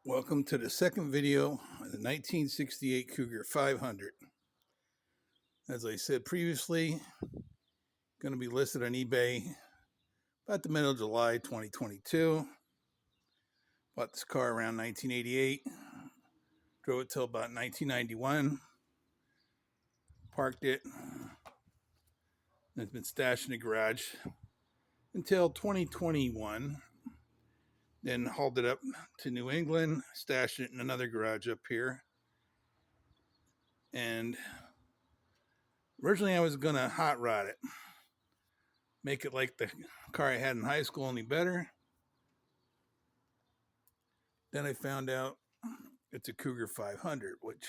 Welcome to the second video of the 1968 Cougar 500. As I said previously, going to be listed on eBay about the middle of July 2022. Bought this car around 1988. Drove it till about 1991. Parked it. And it's been stashed in the garage until 2021. Then hauled it up to New England, stashed it in another garage up here. And originally I was going to hot rod it. Make it like the car I had in high school, only better. Then I found out it's a Cougar 500, which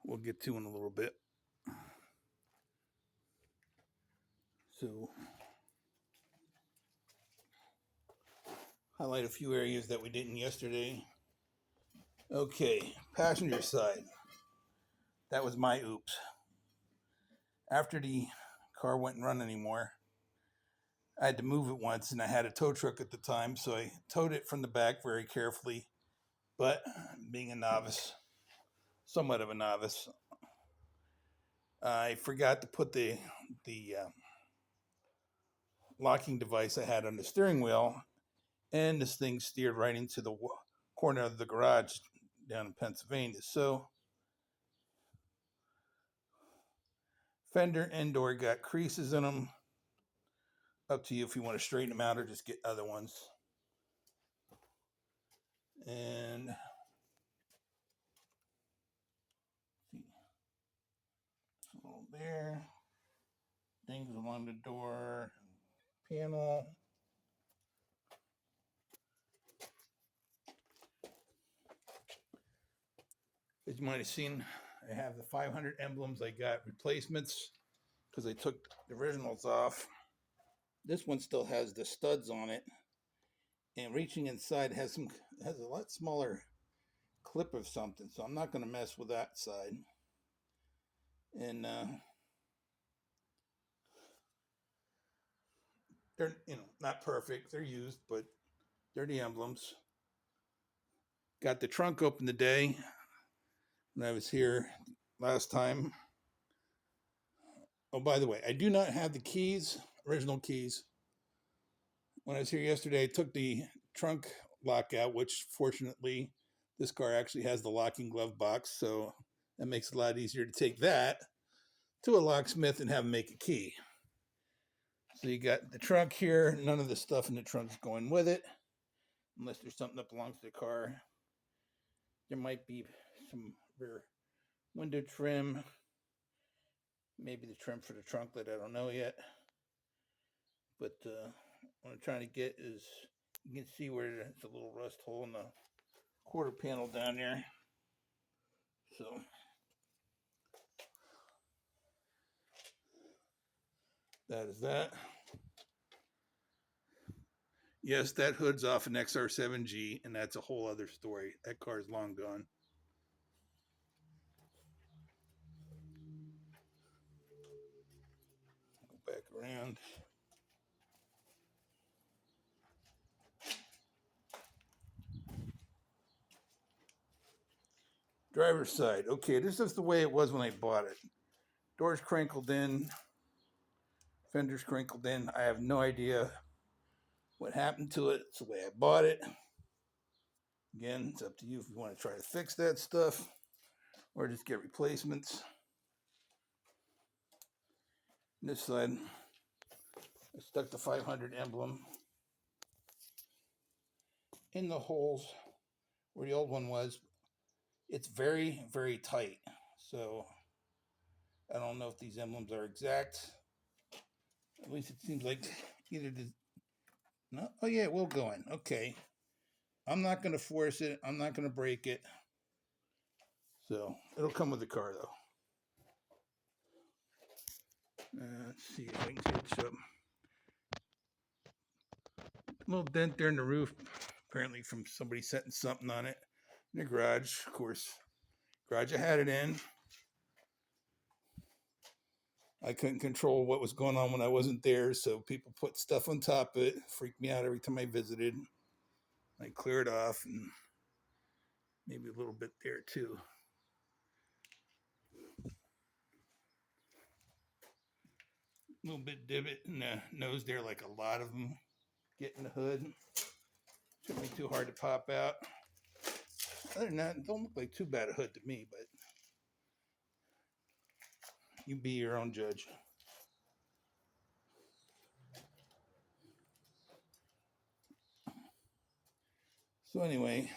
we'll get to in a little bit. So, highlight a few areas that we didn't yesterday. Okay, passenger side. That was my oops. After the car wouldn't run anymore, I had to move it once, and I had a tow truck at the time, so I towed it from the back very carefully. But being a novice, somewhat of a novice, I forgot to put the locking device I had on the steering wheel, and this thing steered right into the corner of the garage down in Pennsylvania. So fender and door got creases in them. Up to you if you want to straighten them out or just get other ones. And see, a little there, things along the door panel. As you might have seen, I have the 500 emblems. I got replacements because I took the originals off. This one still has the studs on it, and reaching inside has a lot smaller clip of something, so I'm not going to mess with that side. And they're not perfect. They're used, but they're the emblems. Got the trunk open today when I was here last time. Oh, by the way, I do not have the keys, original keys. When I was here yesterday, I took the trunk lock out, which fortunately this car actually has the locking glove box, so that makes it a lot easier to take that to a locksmith and have him make a key. So you got the trunk here. None of the stuff in the trunk is going with it, unless there's something that belongs to the car. There might be some rear window trim, maybe the trim for the trunklet, I don't know yet. But what I'm trying to get is, you can see where there's a little rust hole in the quarter panel down there. So that is that. Yes, that hood's off an XR7G, and that's a whole other story. That car's long gone. Go back around. Driver's side. Okay, this is the way it was when I bought it. Doors crinkled in, fenders crinkled in. I have no idea what happened to it. It's the way I bought it. Again, it's up to you if you want to try to fix that stuff or just get replacements. This side, I stuck the 500 emblem in the holes where the old one was. It's very, very tight. So I don't know if these emblems are exact. At least it seems like either the... No? Oh yeah, it will go in. Okay. I'm not going to force it. I'm not going to break it. So it'll come with the car though. Let's see if I can catch up. A little dent there in the roof, apparently from somebody setting something on it. In the garage, of course. Garage I had it in. I couldn't control what was going on when I wasn't there, so people put stuff on top of it. Freaked me out every time I visited. I clear it off, and Maybe a little bit there too. A little bit divot in the nose there, like a lot of them get in the hood. Shouldn't be too hard to pop out. Other than that, it don't look like too bad a hood to me, but you be your own judge. So anyway,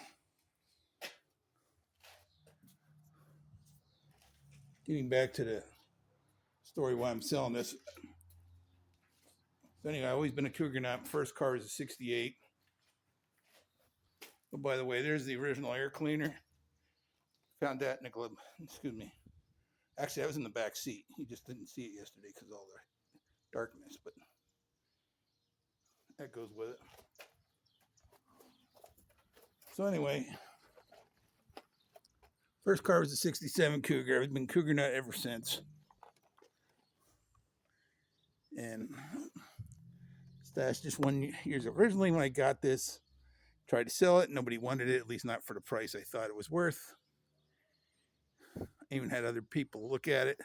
getting back to the story why I'm selling this. So anyway, I've always been a Cougar nut. First car was a 68. Oh, by the way, there's the original air cleaner. Found that in the glove. Excuse me. Actually, I was in the back seat. You just didn't see it yesterday because of all the darkness, but that goes with it. So anyway, first car was a 67 Cougar. I've been Cougar nut ever since. And stashed this 1 years originally when I got this. Tried to sell it. Nobody wanted it, at least not for the price I thought it was worth. I even had other people look at it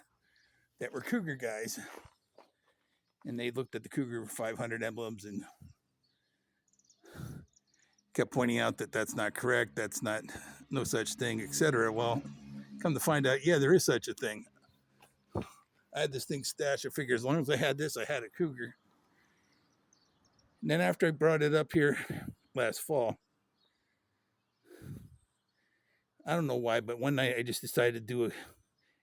that were Cougar guys. And they looked at the Cougar 500 emblems and kept pointing out that that's not correct. That's not, no such thing, etc. Well, come to find out, yeah, there is such a thing. I had this thing stashed. I figured as long as I had this, I had a Cougar. And then after I brought it up here last fall, I don't know why, but one night I just decided to do a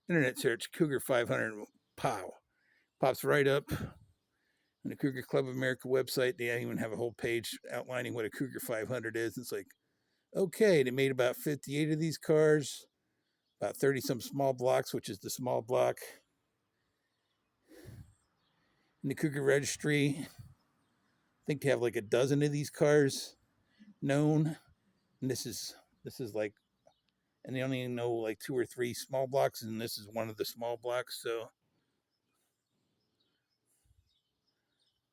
internet search, Cougar 500, pow, pops right up on the Cougar Club of America website. They even have a whole page outlining what a Cougar 500 is. It's like, okay, they made about 58 of these cars, about 30 some small blocks, which is the small block. In the Cougar registry, I think they have like a dozen of these cars known. And this is like, and they only know like 2 or 3 small blocks, and this is one of the small blocks. So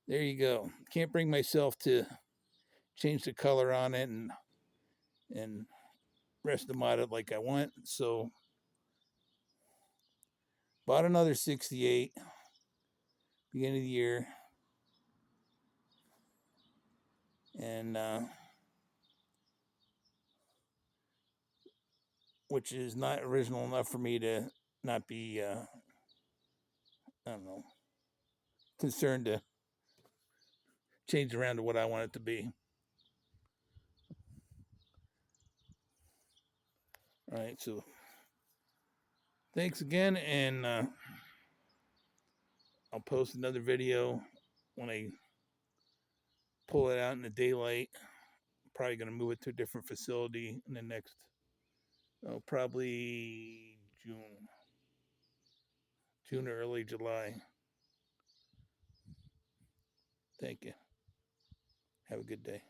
there you go. Can't bring myself to change the color on it and rest the mod it like I want. So bought another 68 beginning of the year, and which is not original enough for me to not be I don't know, concerned to change around to what I want it to be. All right, so thanks again, and I'll post another video when I pull it out in the daylight. I'm probably going to move it to a different facility in the next, probably June or early July. Thank you. Have a good day.